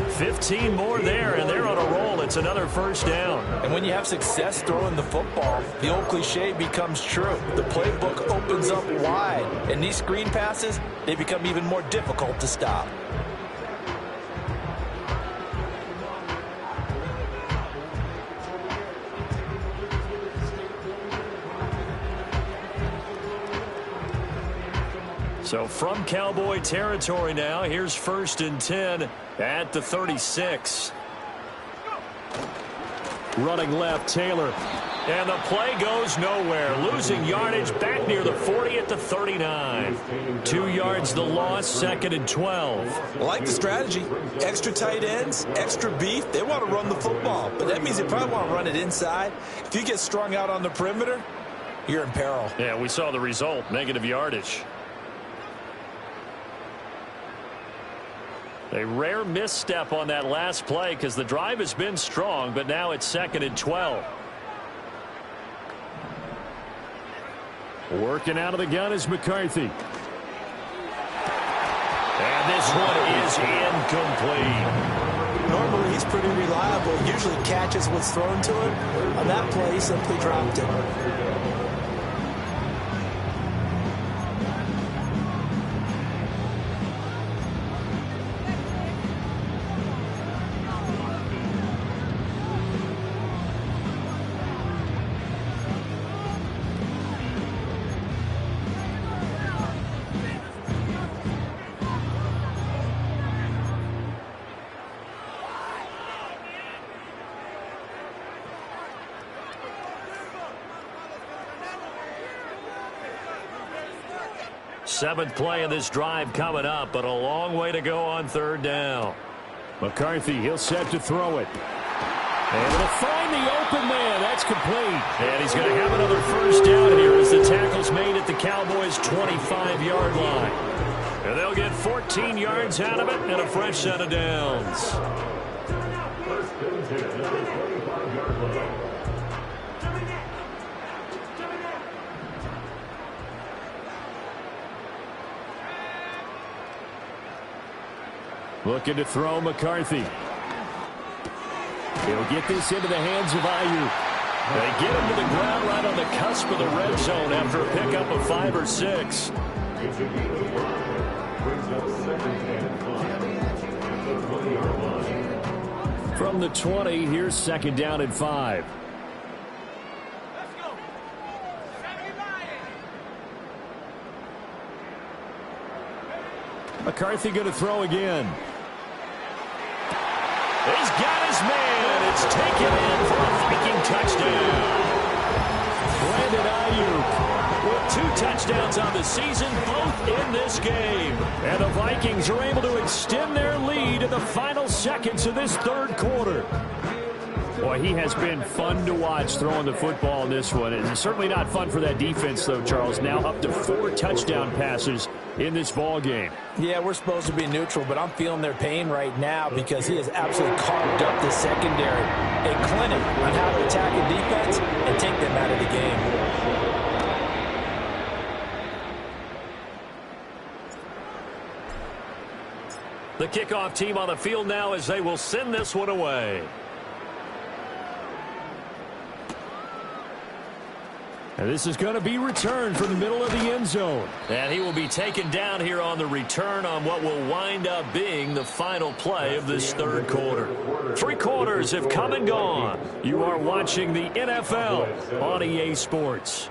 35. 15 more there, and they're on a roll. It's another 1st down. And when you have success throwing the football, the old cliche becomes true. The playbook opens up wide, and these screen passes, they become even more difficult to stop. So from Cowboy territory now, here's 1st and 10 at the 36. Running left, Taylor. And the play goes nowhere. Losing yardage back near the 40 at the 39. 2 yards the loss, 2nd and 12. I like the strategy. Extra tight ends, extra beef. They want to run the football, but that means they probably want to run it inside. If you get strung out on the perimeter, you're in peril. Yeah, we saw the result, negative yardage. A rare misstep on that last play because the drive has been strong, but now it's 2nd and 12. Working out of the gun is McCarthy. And this one is incomplete. Normally he's pretty reliable. Usually catches what's thrown to him. On that play, he simply dropped it. Seventh play of this drive coming up, but a long way to go on 3rd down. McCarthy, he'll set to throw it. And to find the open man. That's complete. And he's going to have another 1st down here as the tackle's made at the Cowboys' 25-yard line. And they'll get 14 yards out of it and a fresh set of downs. Looking to throw McCarthy. He'll get this into the hands of Ayuk. They get him to the ground right on the cusp of the red zone after a pickup of 5 or 6. From the 20, here's 2nd down and 5. McCarthy going to throw again. He's got his man. It's taken in for a Viking touchdown. Brandon Ayuk with 2 touchdowns on the season, both in this game. And the Vikings are able to extend their lead in the final seconds of this third quarter. Boy, he has been fun to watch throwing the football in this one. It's certainly not fun for that defense, though, Charles. Now up to 4 touchdown passes in this ball game. Yeah, we're supposed to be neutral, but I'm feeling their pain right now because he has absolutely carved up the secondary. A clinic on how to attack a defense and take them out of the game. The kickoff team on the field now as they will send this one away. And this is going to be returned from the middle of the end zone. And he will be taken down here on the return on what will wind up being the final play of this third quarter. 3 quarters have come and gone. You are watching the NFL on EA Sports.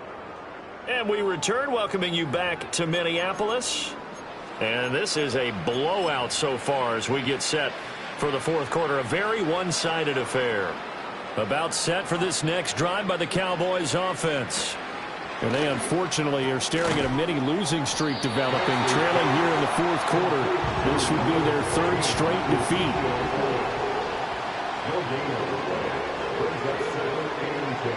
And we return, welcoming you back to Minneapolis. And this is a blowout so far as we get set for the fourth quarter. A very one-sided affair. About set for this next drive by the Cowboys offense. And they unfortunately are staring at a mini losing streak developing, trailing here in the fourth quarter. This would be their 3rd straight defeat. No gain on the play. Brings up 2nd and 10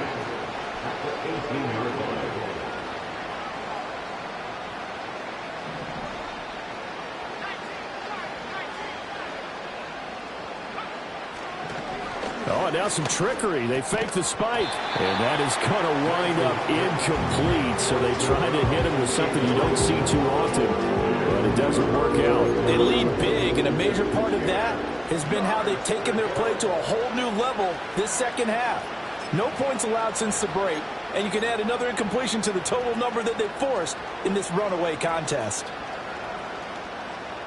at the 18-yard line. Oh, now some trickery. They fake the spike. And that is going to wind up incomplete. So they try to hit him with something you don't see too often. But it doesn't work out. They lead big, and a major part of that has been how they've taken their play to a whole new level this second half. No points allowed since the break, and you can add another incompletion to the total number that they forced in this runaway contest.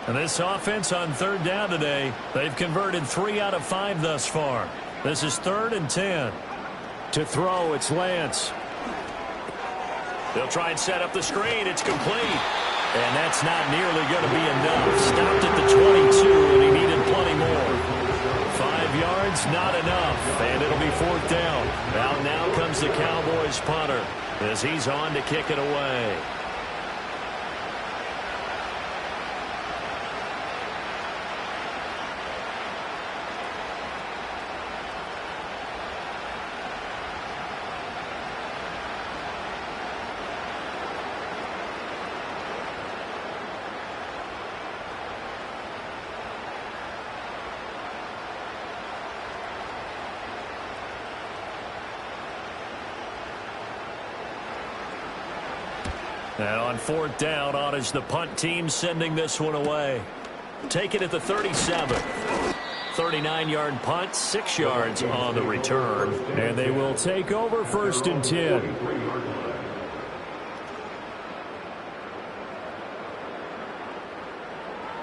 And this offense on 3rd down today, they've converted 3 out of 5 thus far. This is 3rd and 10. To throw, it's Lance. They'll try and set up the screen. It's complete. And that's not nearly going to be enough. Stopped at the 22, and he needed plenty more. 5 yards, not enough. And it'll be 4th down. Out now comes the Cowboys punter as he's on to kick it away. And on 4th down, on is the punt team sending this one away. Take it at the 37. 39-yard punt, 6 yards on the return. And they will take over 1st and 10.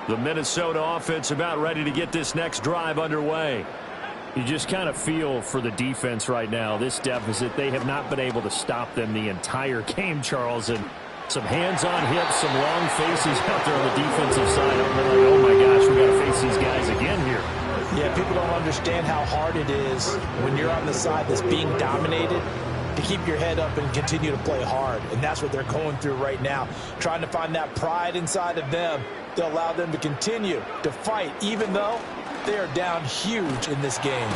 The Minnesota offense about ready to get this next drive underway. You just kind of feel for the defense right now. This deficit, they have not been able to stop them the entire game, Charles. And some hands on hips, some long faces out there on the defensive side. They're like, oh my gosh, we got to face these guys again here. Yeah, people don't understand how hard it is when you're on the side that's being dominated to keep your head up and continue to play hard. And that's what they're going through right now, trying to find that pride inside of them to allow them to continue to fight, even though they are down huge in this game.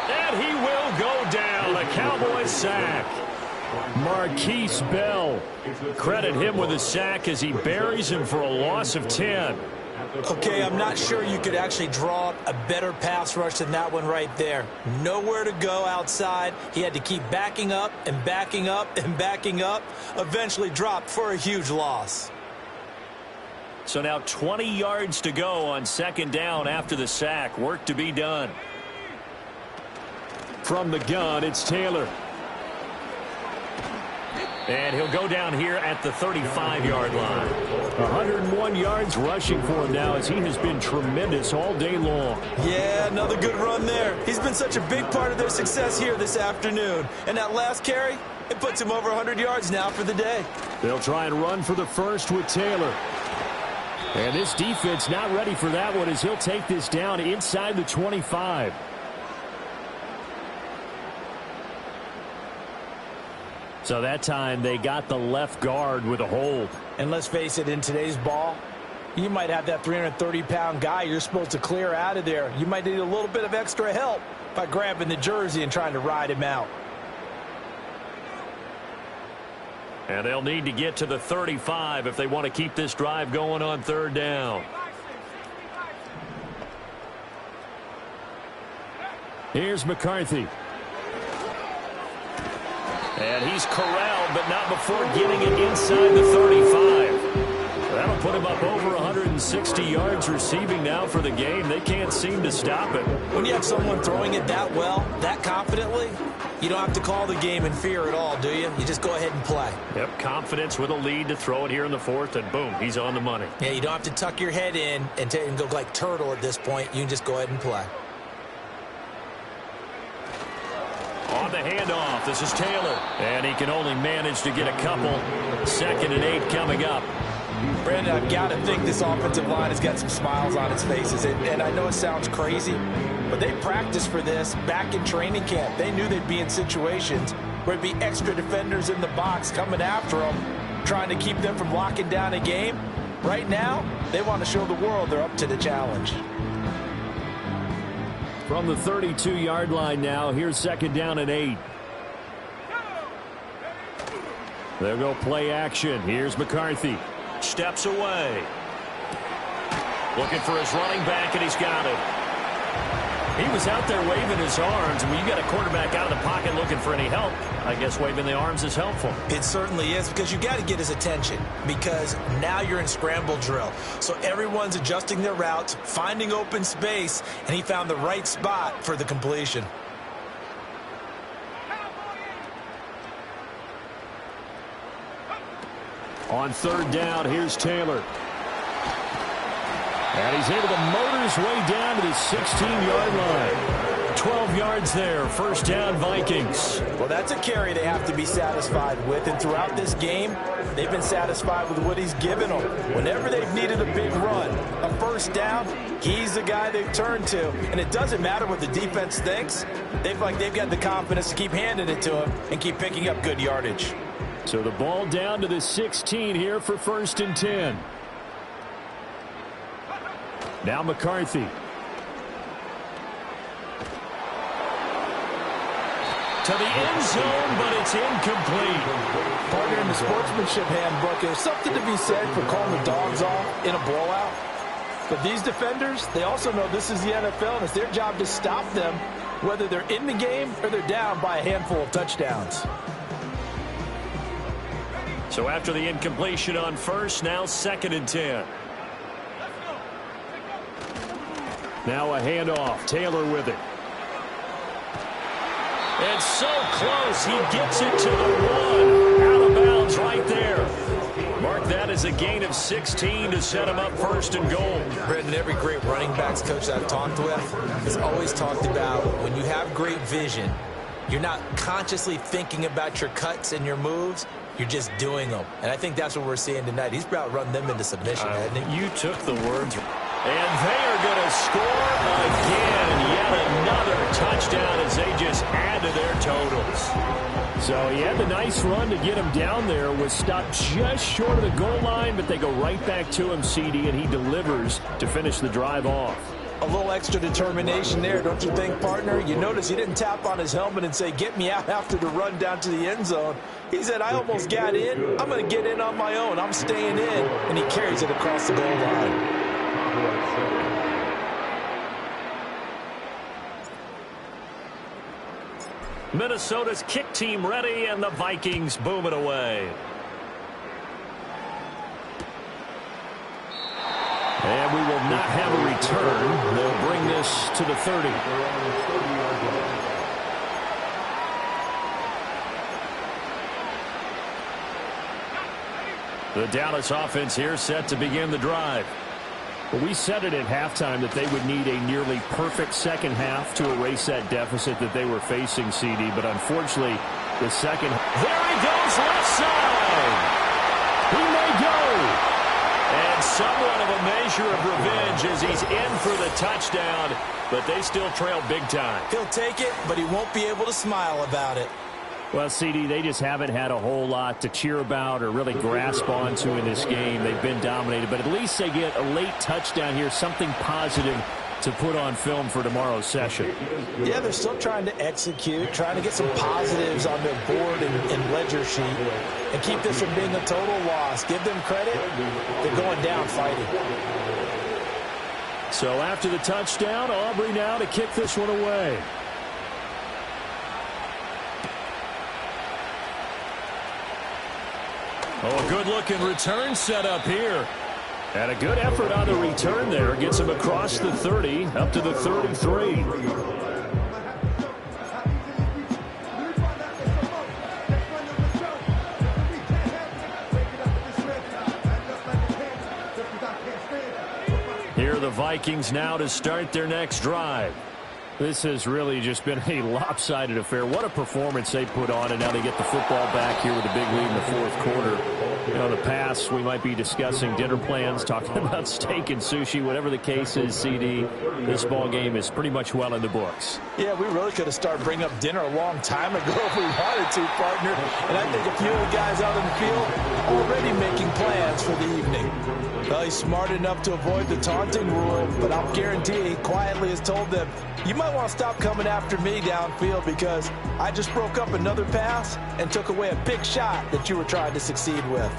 And he will go down. A Cowboys sack. Marquise Bell. Credit him with a sack as he buries him for a loss of 10. Okay, I'm not sure you could actually draw up a better pass rush than that one right there. Nowhere to go outside. He had to keep backing up and backing up and backing up. Eventually dropped for a huge loss. So now 20 yards to go on 2nd down after the sack. Work to be done. From the gun, it's Taylor. And he'll go down here at the 35-yard line. 101 yards rushing for him now as he has been tremendous all day long. Yeah, another good run there. He's been such a big part of their success here this afternoon. And that last carry, it puts him over 100 yards now for the day. They'll try and run for the first with Taylor. And this defense not ready for that one as he'll take this down inside the 25. So that time they got the left guard with a hold. And let's face it, in today's ball, you might have that 330-pound guy you're supposed to clear out of there. You might need a little bit of extra help by grabbing the jersey and trying to ride him out. And they'll need to get to the 35 if they want to keep this drive going on third down. Here's McCarthy. And he's corralled, but not before getting it inside the 35. That'll put him up over 160 yards receiving now for the game. They can't seem to stop it. When you have someone throwing it that well, that confidently, you don't have to call the game in fear at all, do you? You just go ahead and play. Yep, confidence with a lead to throw it here in the fourth, and boom, he's on the money. Yeah, you don't have to tuck your head in and go like turtle at this point. You can just go ahead and play. On the handoff, this is Taylor. And he can only manage to get a couple. 2nd and 8 coming up. Brandon, I've got to think this offensive line has got some smiles on its faces. And I know it sounds crazy, but they practiced for this back in training camp. They knew they'd be in situations where there'd be extra defenders in the box coming after them, trying to keep them from locking down a game. Right now, they want to show the world they're up to the challenge. From the 32-yard line now, here's 2nd down and 8. They'll go play action. Here's McCarthy. Steps away. Looking for his running back, and he's got it. He was out there waving his arms. When you got a quarterback out of the pocket looking for any help, I guess waving the arms is helpful. It certainly is, because you got to get his attention, because now you're in scramble drill. So everyone's adjusting their routes, finding open space, and he found the right spot for the completion. On 3rd down, here's Taylor. And he's able to motor his way down to the 16-yard line. 12 yards there, 1st down Vikings. Well, that's a carry they have to be satisfied with, and throughout this game, they've been satisfied with what he's given them. Whenever they've needed a big run, a 1st down, he's the guy they've turned to. And it doesn't matter what the defense thinks. They've got the confidence to keep handing it to him and keep picking up good yardage. So the ball down to the 16 here for 1st and 10. Now McCarthy. To the end zone, but it's incomplete. Partner, in the sportsmanship handbook, there's something to be said for calling the dogs off in a blowout. But these defenders, they also know this is the NFL, and it's their job to stop them, whether they're in the game or they're down by a handful of touchdowns. So after the incompletion on 1st, now 2nd and 10. Now a handoff. Taylor with it. And so close. He gets it to the 1. Out of bounds right there. Mark that as a gain of 16 to set him up 1st and goal. Brendan, every great running backs coach I've talked with has always talked about when you have great vision, you're not consciously thinking about your cuts and your moves. You're just doing them. And I think that's what we're seeing tonight. He's about run them into submission, hasn't he? You took the words. And they are going to score again. Yet another touchdown as they just add to their totals. So he had the nice run to get him down there. Was stopped just short of the goal line, but they go right back to him, CD, and he delivers to finish the drive off. A little extra determination there, don't you think, partner? You notice he didn't tap on his helmet and say, get me out after the run down to the end zone. He said, I almost got in. I'm going to get in on my own. I'm staying in. And he carries it across the goal line. Minnesota's kick team ready, and the Vikings boom it away. And we will not have a return. They'll bring this to the 30. The Dallas offense here set to begin the drive. Well, we said it at halftime that they would need a nearly perfect second half to erase that deficit that they were facing, CD. But unfortunately, the second... There he goes, left side! He may go! And somewhat of a measure of revenge as he's in for the touchdown, but they still trail big time. He'll take it, but he won't be able to smile about it. Well, CD, they just haven't had a whole lot to cheer about or really grasp onto in this game. They've been dominated, but at least they get a late touchdown here, something positive to put on film for tomorrow's session. Yeah, they're still trying to execute, trying to get some positives on their board and ledger sheet, and keep this from being a total loss. Give them credit. They're going down fighting. So after the touchdown, Aubrey now to kick this one away. Oh, a good-looking return set up here. And a good effort on the return there. Gets him across the 30, up to the 33. Here are the Vikings now to start their next drive. This has really just been a lopsided affair. What a performance they put on, and now they get the football back here with a big lead in the fourth quarter. You know, in the past, we might be discussing dinner plans, talking about steak and sushi, whatever the case is, CD. This ball game is pretty much well in the books. Yeah, we really could have started bringing up dinner a long time ago if we wanted to, partner. And I think a few of the guys out in the field already making plans for the evening. Well, he's smart enough to avoid the taunting rule, but I'll guarantee he quietly has told them, you might want to stop coming after me downfield because I just broke up another pass and took away a big shot that you were trying to succeed with.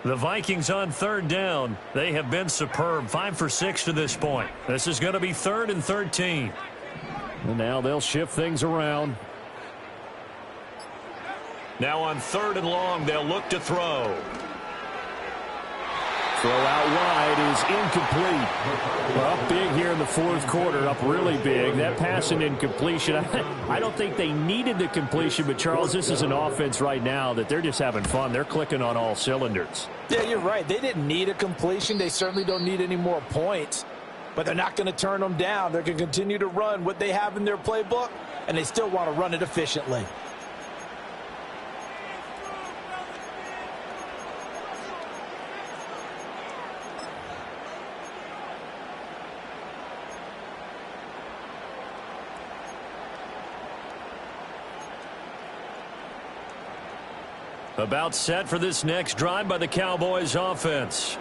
The Vikings on third down. They have been superb. 5 for 6 to this point. This is going to be 3rd and 13. And now they'll shift things around. Now on 3rd and long, they'll look to throw. Throw out wide is incomplete. Well, up big here in the fourth quarter, up really big. That pass and incompletion, I don't think they needed the completion, but Charles, this is an offense right now that they're just having fun. They're clicking on all cylinders. Yeah, you're right. They didn't need a completion. They certainly don't need any more points, but they're not going to turn them down. They're going to continue to run what they have in their playbook, and they still want to run it efficiently. About set for this next drive by the Cowboys offense.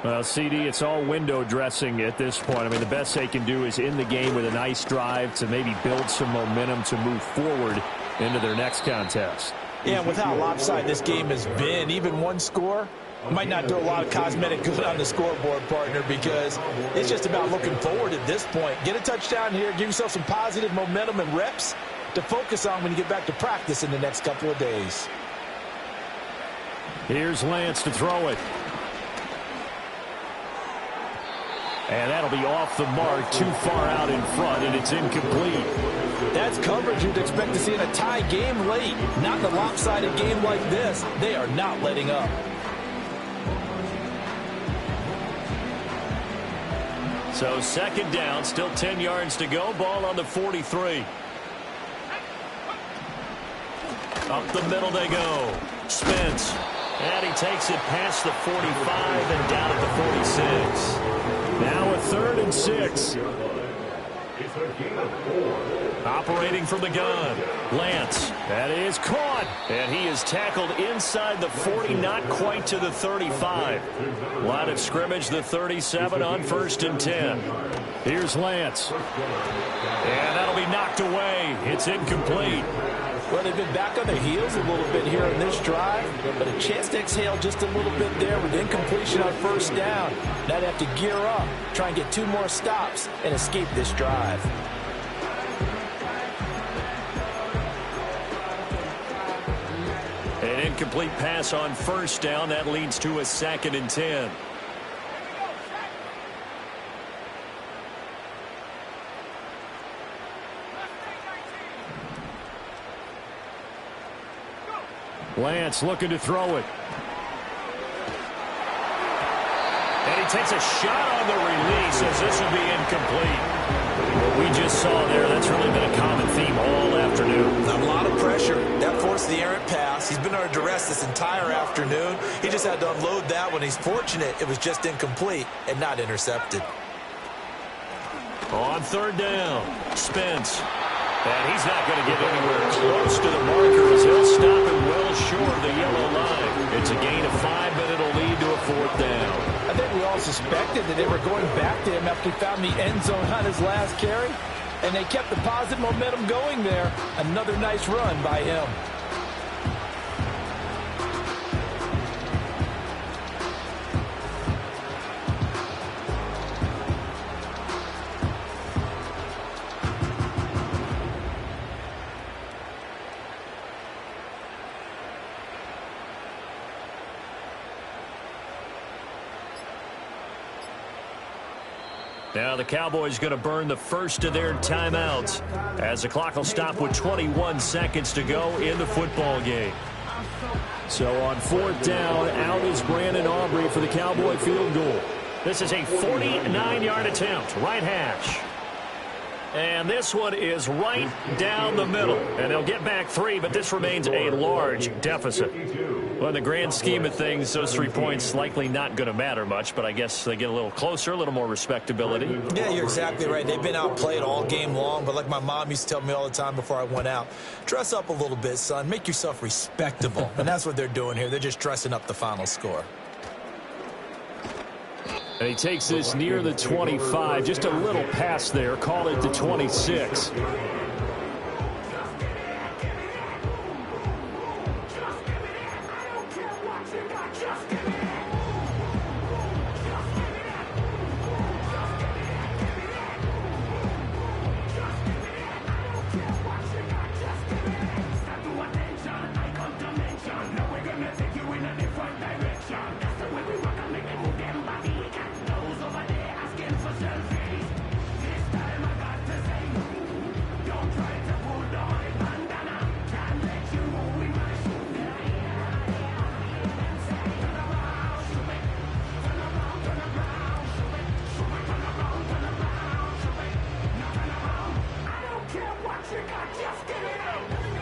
Well, CD, it's all window dressing at this point. I mean, the best they can do is in the game with a nice drive to maybe build some momentum to move forward into their next contest. Yeah, with how lopsided this game has been, even one score might not do a lot of cosmetic good on the scoreboard, partner, because it's just about looking forward at this point. Get a touchdown here, give yourself some positive momentum and reps to focus on when you get back to practice in the next couple of days. Here's Lance to throw it. And that'll be off the mark, too far out in front, and it's incomplete. That's coverage you'd expect to see in a tie game late. Not in a lopsided game like this. They are not letting up. So 2nd down, still 10 yards to go. Ball on the 43. Up the middle they go. Spence. And he takes it past the 45 and down at the 46. Now a 3rd and 6. It's a gain of 4. Operating from the gun. Lance. That is caught. And he is tackled inside the 40, not quite to the 35. Line of scrimmage, the 37 on 1st and 10. Here's Lance. And that'll be knocked away. It's incomplete. Well, they've been back on their heels a little bit here in this drive, but a chance to exhale just a little bit there with incompletion on 1st down. Now they have to gear up, try and get 2 more stops, and escape this drive. An incomplete pass on 1st down. That leads to a 2nd and 10. Lance looking to throw it. And he takes a shot on the release as this will be incomplete. what we just saw there, that's really been a common theme all afternoon. A lot of pressure. That forced the errant pass. He's been under duress this entire afternoon. He just had to unload that one. He's fortunate it was just incomplete and not intercepted. On third down, Spence. And he's not going to get anywhere close to the marker as he'll stop him well short of the yellow line. It's a gain of 5, but it'll lead to a fourth down. I think we all suspected that they were going back to him after he found the end zone on his last carry. And they kept the positive momentum going there. Another nice run by him. Now the Cowboys going to burn the first of their timeouts as the clock will stop with 21 seconds to go in the football game. So on fourth down, out is Brandon Aubrey for the Cowboy field goal. This is a 49-yard attempt, right hash. And this one is right down the middle. And they'll get back 3, but this remains a large deficit. Well, in the grand scheme of things, those 3 points likely not going to matter much, but I guess they get a little closer, a little more respectability. Yeah, you're exactly right. They've been outplayed all game long, but like my mom used to tell me all the time before I went out, dress up a little bit, son. Make yourself respectable. And that's what they're doing here. They're just dressing up the final score. And he takes this near the 25, just a little pass there, call it the 26.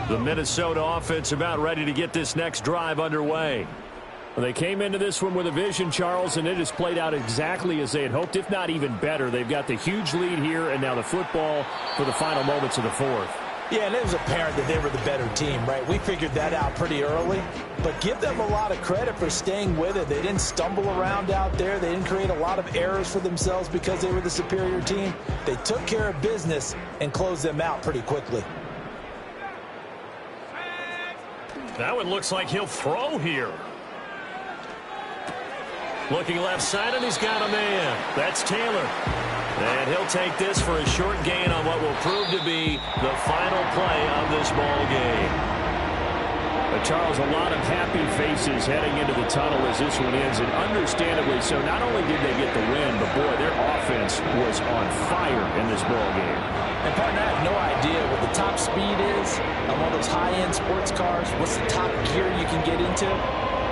The Minnesota offense about ready to get this next drive underway. Well, they came into this one with a vision, Charles, and it has played out exactly as they had hoped, if not even better. They've got the huge lead here, and now the football for the final moments of the fourth. Yeah, and it was apparent that they were the better team, right? We figured that out pretty early. But give them a lot of credit for staying with it. They didn't stumble around out there. They didn't create a lot of errors for themselves because they were the superior team. They took care of business and closed them out pretty quickly. That one looks like he'll throw here. Looking left side, and he's got a man. That's Taylor. And he'll take this for a short gain on what will prove to be the final play of this ball game. Charles, a lot of happy faces heading into the tunnel as this one ends, and understandably so. Not only did they get the win, but boy, their offense was on fire in this ball game. And partner, I have no idea what the top speed is on one of those high-end sports cars. What's the top gear you can get into?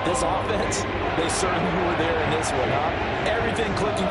This offense, they certainly were there in this one, huh? Everything clicking